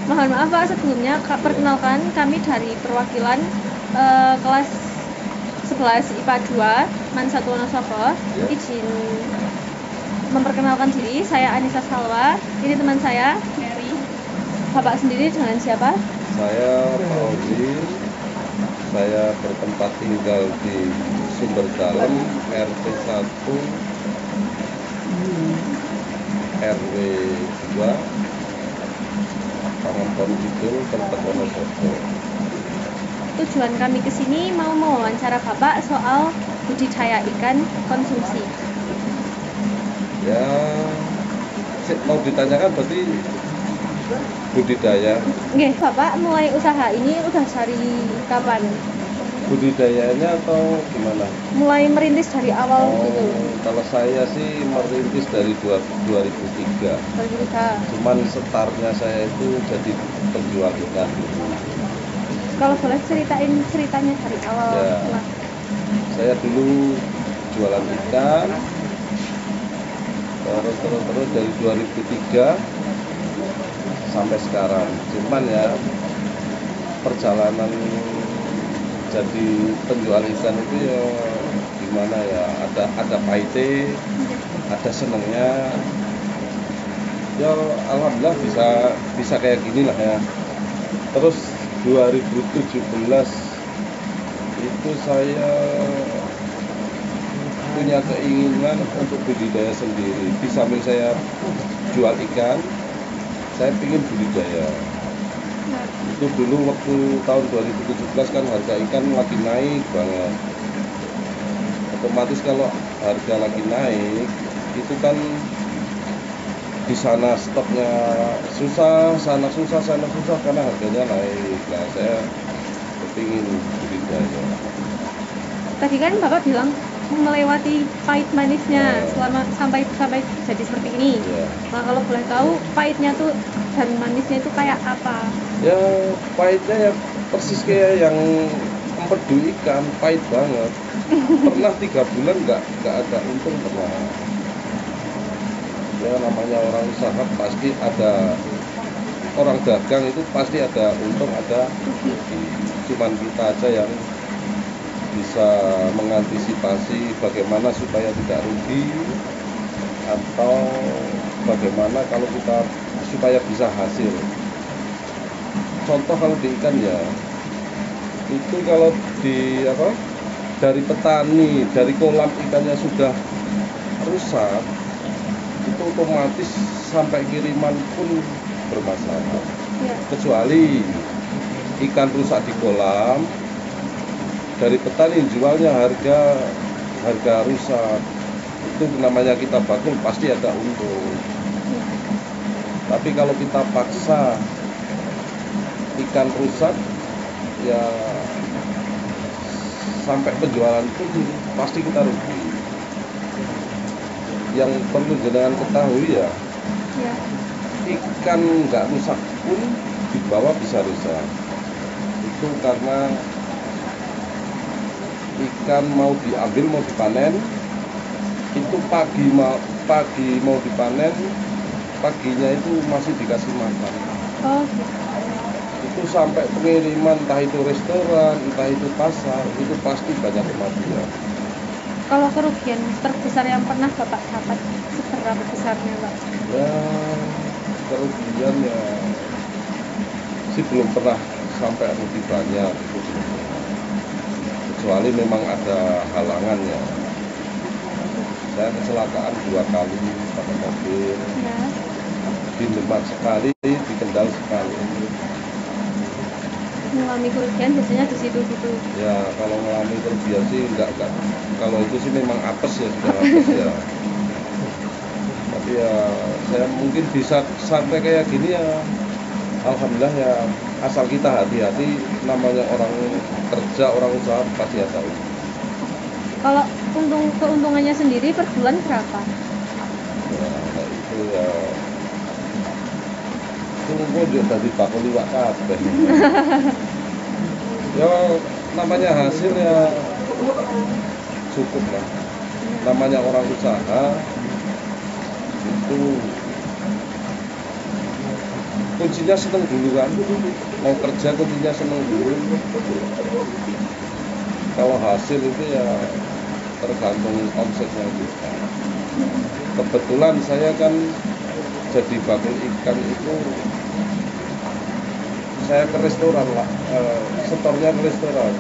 Mohon maaf Pak, sebelumnya perkenalkan kami dari perwakilan kelas 11 IPA 2 Man 1 Wonosobo. Izin memperkenalkan diri, saya Anissa Salwa. Ini teman saya Mary. Bapak sendiri dengan siapa? Saya Pak Oji. Saya bertempat tinggal di Sumber Dalem, RT 1 RW 2 Pangampon Kidul, Kabupaten Wonosobo. Tujuan kami ke sini mau mewawancara Bapak soal budidaya ikan konsumsi. Ya, mau ditanyakan berarti budidaya. Oke, Bapak mulai usaha ini udah dari kapan? Budidayanya atau gimana? Mulai merintis dari awal gitu. Kalau saya sih merintis dari 2003. Cuman startnya saya itu jadi penjual ikan. Kalau boleh ceritain ceritanya dari awal. Ya, saya dulu jualan ikan, terus dari 2003 sampai sekarang. Cuman ya perjalanan jadi penjual ikan itu ya gimana ya, ada pahitnya, ada senengnya. Ya alhamdulillah bisa kayak gini lah ya. Terus 2017 itu saya punya keinginan untuk budidaya sendiri. Di samping saya jual ikan, saya ingin budidaya. Itu dulu waktu tahun 2017 kan harga ikan lagi naik banget. Otomatis kalau harga lagi naik, itu kan di sana stoknya susah, sana susah karena harganya naik. Nah, saya kepingin budidaya. Tadi kan Bapak bilang melewati pahit manisnya selama sampai jadi seperti ini. Nah, kalau boleh tahu pahitnya tuh dan manisnya itu kayak apa? Ya pahitnya ya persis kayak yang empedu ikan, pahit banget. Pernah 3 bulan nggak ada untung pernah. Ya namanya orang usaha pasti ada, orang dagang itu pasti ada untung ada rugi. Cuman kita aja yang bisa mengantisipasi bagaimana supaya tidak rugi, atau bagaimana kalau kita supaya bisa hasil. Contoh kalau di ikan ya, itu kalau dari petani, dari kolam ikannya sudah rusak, itu otomatis sampai kiriman pun bermasalah. Kecuali ikan rusak di kolam, dari petani jualnya harga rusak, itu namanya kita bakul pasti ada untung. Tapi kalau kita paksa ikan rusak, ya sampai penjualan pun pasti kita rugi. Yang perlu jenengan ketahui ya, ikan nggak rusak pun di bawah bisa rusak. Itu karena ikan mau diambil, mau dipanen, itu pagi mau dipanen, paginya itu masih dikasih makan. Itu sampai pengiriman, entah itu restoran, entah itu pasar, itu pasti banyak kematian. Kalau kerugian terbesar yang pernah Bapak dapat seberapa besarnya, Pak? Ya kerugian ya sih belum pernah sampai rugi banyak, kecuali memang ada halangannya. Saya kecelakaan 2 kali pakai mobil, di Demak sekali, di Kendal sekali. Mengalami kerugian biasanya di situ-situ. Ya kalau mengalami kerugian sih enggak. Kalau itu sih memang apes ya, sudah apes ya. Tapi ya saya mungkin bisa sampai kayak gini ya, alhamdulillah ya, asal kita hati-hati. Namanya orang kerja, orang usaha pasti ada. Kalau keuntungannya sendiri per bulan berapa? Ya itu ya tunggu dia tadi bakul liwak kabeh. Ya namanya hasil ya cukup lah. Namanya orang usaha itu kuncinya seneng dulu kan, mau kerja kuncinya seneng dulu. Kalau hasil itu ya tergantung omsetnya kita. Kebetulan saya kan jadi bakul ikan itu saya ke restoran lah, setornya ke restoran.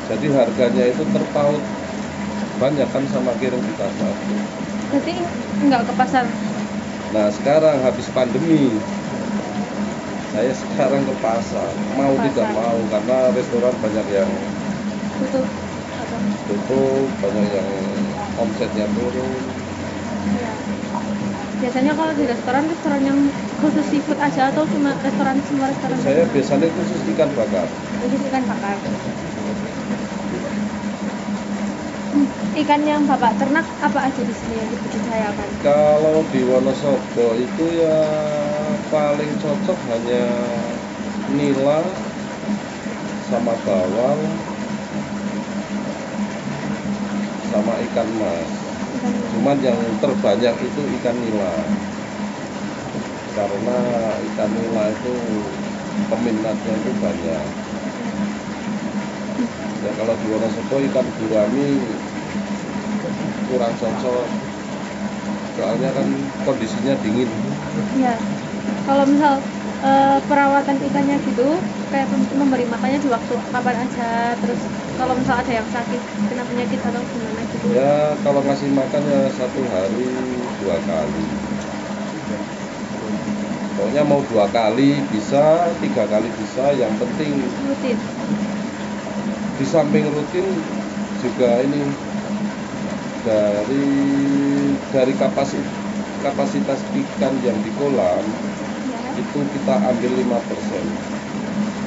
Jadi harganya itu terpaut banyak kan sama kirim di pasar. Berarti nggak ke pasar? Nah sekarang habis pandemi, saya sekarang ke pasar, mau tidak mau karena restoran banyak yang Tutup. tutup, banyak yang omsetnya turun. Ya. Biasanya kalau di restoran yang khusus seafood aja atau cuma semua restoran? Saya biasanya khusus ikan bakar. Khusus ikan bakar. Ikan yang Bapak ternak apa aja di sini yang dibudidayakan? Kalau di Wonosobo itu ya paling cocok hanya nila sama bawal sama ikan mas. Cuman yang terbanyak itu ikan nila. Karena ikan nila itu peminatnya itu banyak. Ya kalau di Wonosobo ikan gurami kurang cocok. Soalnya kan kondisinya dingin. Iya. Kalau misal perawatan ikannya gitu, kayak memberi makannya di waktu kapan aja, terus kalau misal ada yang sakit, kena penyakit atau gimana gitu? Ya kalau ngasih makan ya 1 hari 2 kali. Pokoknya mau 2 kali bisa, 3 kali bisa, yang penting Rutin. di samping rutin juga ini dari kapasitas ikan yang di kolam Ya. itu kita ambil 5%.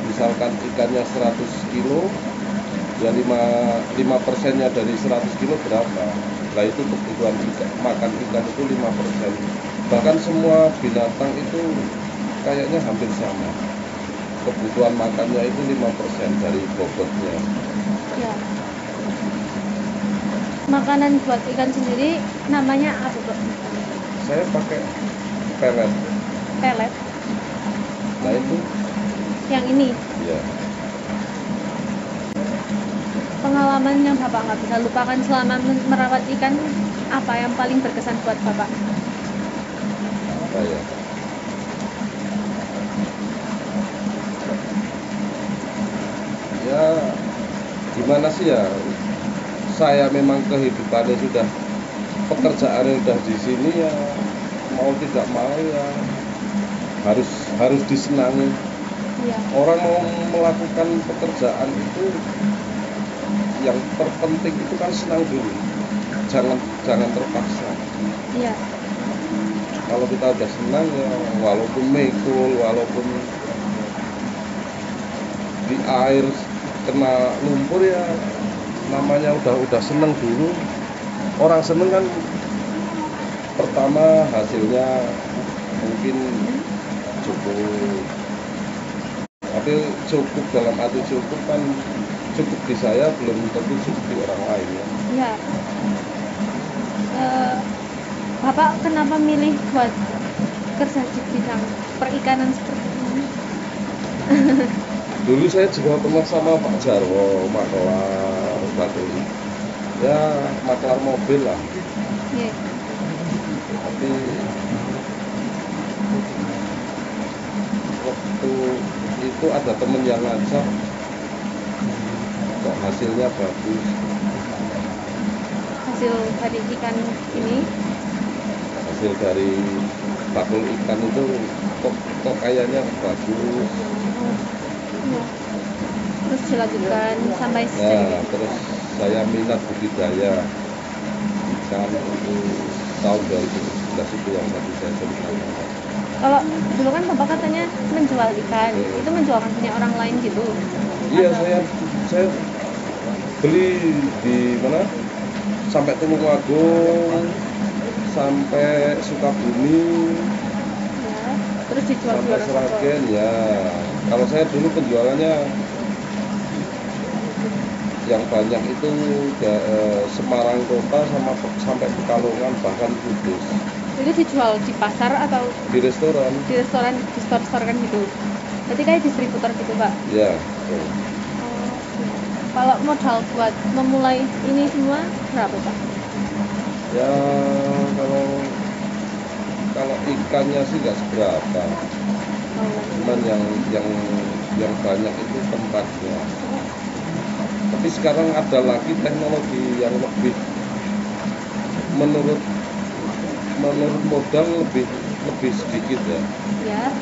Misalkan ikannya 100 kilo, ya 5%-nya dari 100 kilo berapa? Nah itu kebutuhan makan ikan itu 5%. Bahkan semua binatang itu kayaknya hampir sama. Kebutuhan makannya itu 5% dari bobotnya. Ya. Makanan buat ikan sendiri namanya apa, Pak? Saya pakai pelet. Pelet. Nah itu Yang ini. ya Pengalaman yang Bapak nggak bisa lupakan selama merawat ikan, apa yang paling berkesan buat Bapak? apa ya? Ya gimana sih ya? Saya memang kehidupannya sudah pekerjaannya sudah di sini ya, mau tidak mau ya harus disenangi. Iya. Orang mau melakukan pekerjaan itu yang terpenting itu kan senang dulu, jangan terpaksa. Iya. Kalau kita udah senang ya walaupun mekul, walaupun di air kena lumpur ya namanya udah senang dulu. Orang seneng kan pertama hasilnya mungkin cukup, tapi cukup dalam arti cukup kan cukup di saya belum tentu cukup di orang lain ya. Iya. Bapak kenapa milih buat kerja di bidang perikanan seperti ini? Dulu saya juga pernah sama Pak Jarwo, maklar batu, ya maklar mobil lah. Iya. Tapi waktu itu ada temen yang ngajak, kok hasilnya bagus. Hasil dari ikan ini? Hasil dari bakul ikan itu kok kayaknya bagus. Iya. Terus dilanjutkan sampai Nah, terus saya minat budidaya ikan itu tahun 2017 itu yang tadi saya ceritakan. Kalau dulu kan Bapak katanya menjual ikan, itu menjualkan punya orang lain gitu? Iya, Atau- saya beli di mana? Sampai Tulungagung, sampai Sukabumi, Ya. Terus dijual sampai di Seragen ya. Kalau saya dulu penjualannya yang banyak itu Semarang kota sampai Pekalongan bahkan Kudus. Itu dijual di pasar atau di restoran. di restoran, di store-store kan gitu. Berarti kayak distributor gitu, Pak. Ya, betul. Oh, kalau modal buat memulai ini semua berapa, Pak? Ya kalau kalau ikannya sih nggak seberapa, Oh. cuman yang banyak itu tempatnya. Tapi sekarang ada lagi teknologi yang lebih menurut modal lebih sedikit ya, Ya,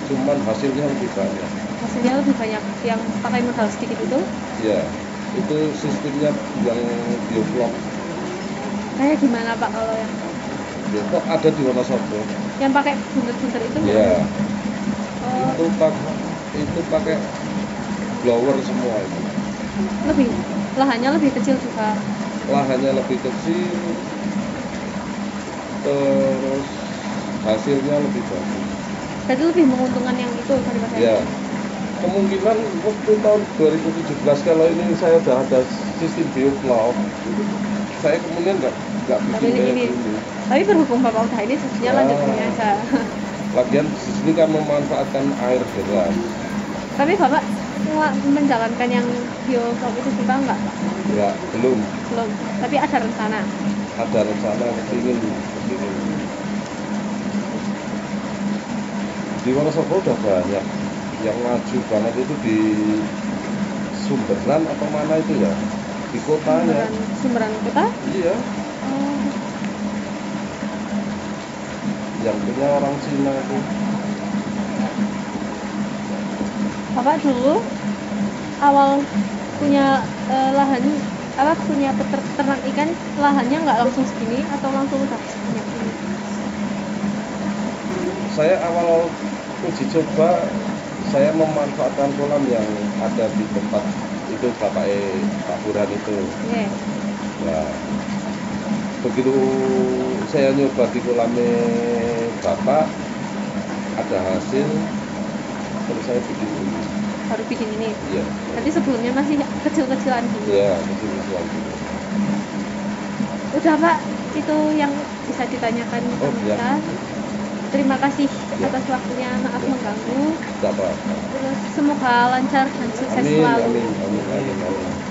cuman hasilnya lebih banyak. hasilnya lebih banyak yang pakai modal sedikit itu. Ya, itu sistemnya yang bioflok. Kayak gimana, Pak, kalau yang Bioflok ada di Wonosobo. yang pakai bunter-bunter itu? Ya, Oh, itu pakai blower semua itu. lebih lahannya lebih kecil juga. Lahannya lebih kecil, terus hasilnya lebih bagus. Berarti lebih menguntungkan yang itu daripada Ya, yang kemungkinan waktu tahun 2017 kalau ini saya udah ada sistem bioflok, saya kemudian nggak bikin pilih kayak ini. gini. Tapi berhubung Bapak udah ini, jadinya Ya. lanjut gini aja. Lagian di sini kan memanfaatkan air deras. Tapi Bapak menjalankan yang bioflok itu juga enggak? Enggak, belum Belum. Tapi ada rencana. ada rencana kepingin. Di Wonosobo udah banyak yang maju banget itu di Sumberan atau mana itu ya, di kotanya. Sumberan kota? Iya, Oh, yang punya orang Cina itu. Bapak dulu awal punya lahan apa punya peternak ikan, lahannya nggak langsung segini atau langsung udah sebanyak ini? Saya awal uji coba, saya memanfaatkan kolam yang ada di tempat itu Pak Burhan itu. Yeah. Nah, begitu saya nyoba di kolamnya Bapak, ada hasil, terus saya bikin ini. Baru bikin ini. Iya. Berarti sebelumnya masih kecil-kecilan gitu. Iya, kecil-kecilan gitu. Udah Pak, itu yang bisa ditanyakan Oh, sama ya. kita. Terima kasih Ya. atas waktunya, maaf Ya. mengganggu. Tidak apa-apa. Terus semoga lancar dan sukses Amin, selalu. amin, amin, amin, amin.